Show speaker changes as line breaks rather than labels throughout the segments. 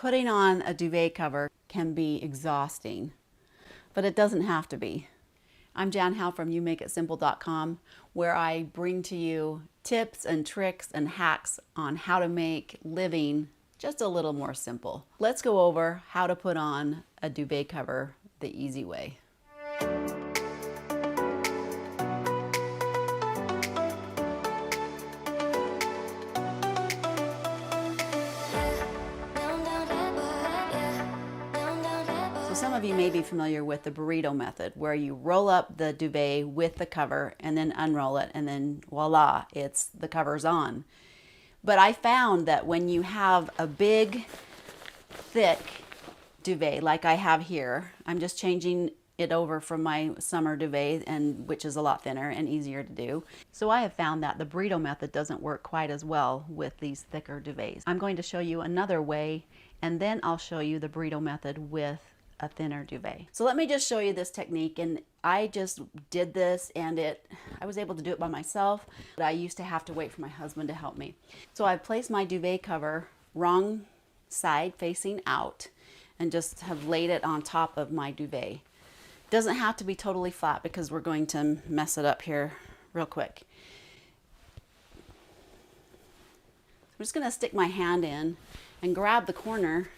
Putting on a duvet cover can be exhausting, but it doesn't have to be. I'm Jan Howell from YouMakeItSimple.com, where I bring to you tips and tricks and hacks on how to make living just a little more simple. Let's go over how to put on a duvet cover the easy way. Some of you may be familiar with the burrito method, where you roll up the duvet with the cover and then unroll it, and then voila, the cover's on. But I found that when you have a big, thick duvet like I have here, I'm just changing it over from my summer duvet, which is a lot thinner and easier to do. So I have found that the burrito method doesn't work quite as well with these thicker duvets. I'm going to show you another way, and then I'll show you the burrito method with a thinner duvet. So let me just show you this technique, and I just did this and I was able to do it by myself, but I used to have to wait for my husband to help me. So I placed my duvet cover wrong side facing out and just have laid it on top of my duvet. Doesn't have to be totally flat because we're going to mess it up here real quick. I'm just going to stick my hand in and grab the corner,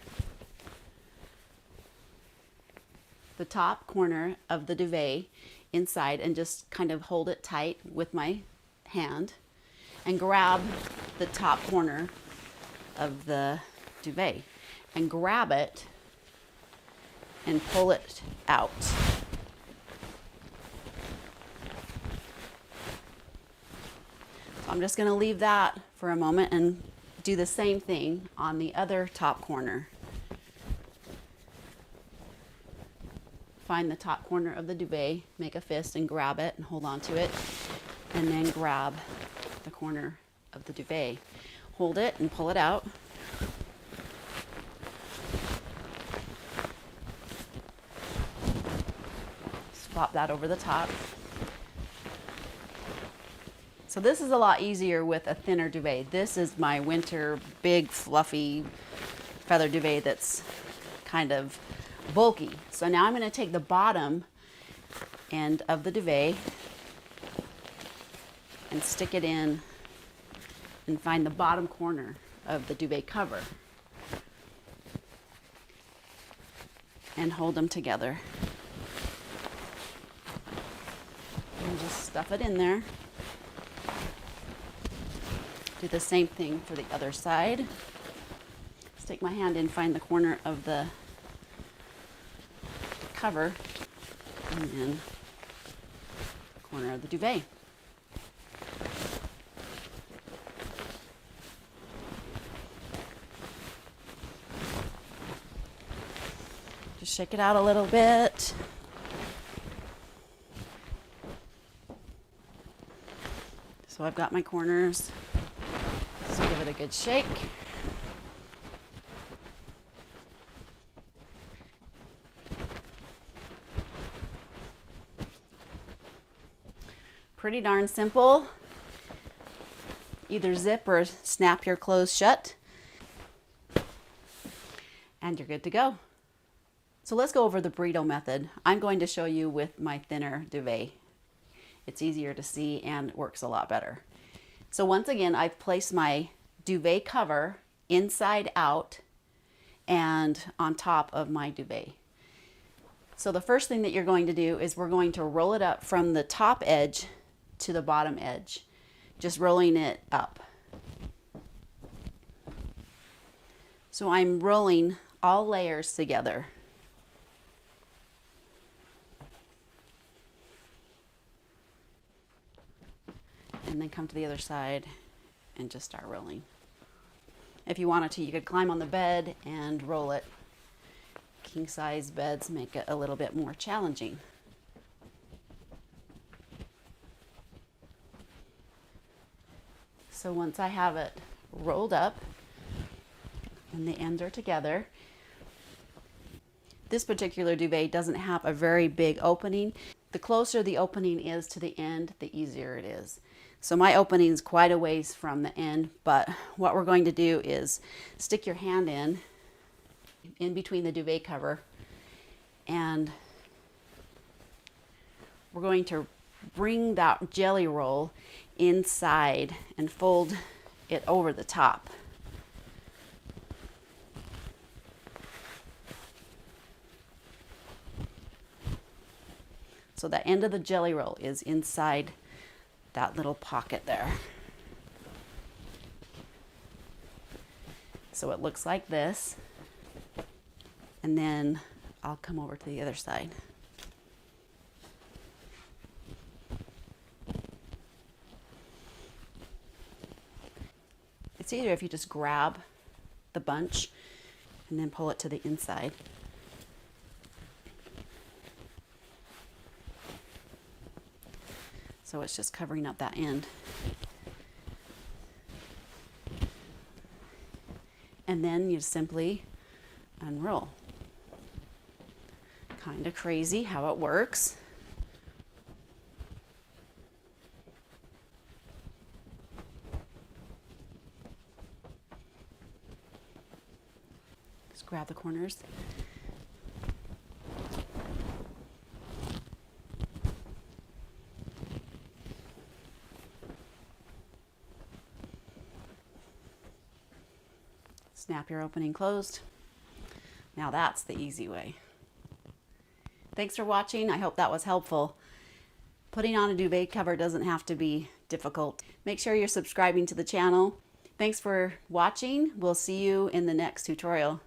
the top corner of the duvet inside, and just kind of hold it tight with my hand and grab the top corner of the duvet and grab it and pull it out. So I'm just going to leave that for a moment and do the same thing on the other top corner. Find the top corner of the duvet, make a fist and grab it and hold on to it, and then grab the corner of the duvet. Hold it and pull it out. Swap that over the top. So this is a lot easier with a thinner duvet. This is my winter big fluffy feather duvet that's kind of bulky. So now I'm going to take the bottom end of the duvet and stick it in and find the bottom corner of the duvet cover and hold them together and just stuff it in there. Do the same thing for the other side. Stick my hand in, find the corner of the cover, and then corner of the duvet. Just shake it out a little bit. So I've got my corners. So give it a good shake. Pretty darn simple. Either zip or snap your clothes shut, and you're good to go. So let's go over the burrito method. I'm going to show you with my thinner duvet. It's easier to see and works a lot better. So once again, I've placed my duvet cover inside out and on top of my duvet. So the first thing that you're going to do is we're going to roll it up from the top edge to the bottom edge, just rolling it up. So I'm rolling all layers together. And then come to the other side and just start rolling. If you wanted to, you could climb on the bed and roll it. King size beds make it a little bit more challenging. So once I have it rolled up and the ends are together, this particular duvet doesn't have a very big opening. The closer the opening is to the end, the easier it is. So my opening is quite a ways from the end, but what we're going to do is stick your hand in in between the duvet cover, and we're going to bring that jelly roll inside and fold it over the top. So the end of the jelly roll is inside that little pocket there. So it looks like this. And then I'll come over to the other side. It's easier if you just grab the bunch and then pull it to the inside. So it's just covering up that end. And then you simply unroll. Kind of crazy how it works. Just grab the corners. Snap your opening closed. Now that's the easy way. Thanks for watching. I hope that was helpful. Putting on a duvet cover doesn't have to be difficult. Make sure you're subscribing to the channel. Thanks for watching. We'll see you in the next tutorial.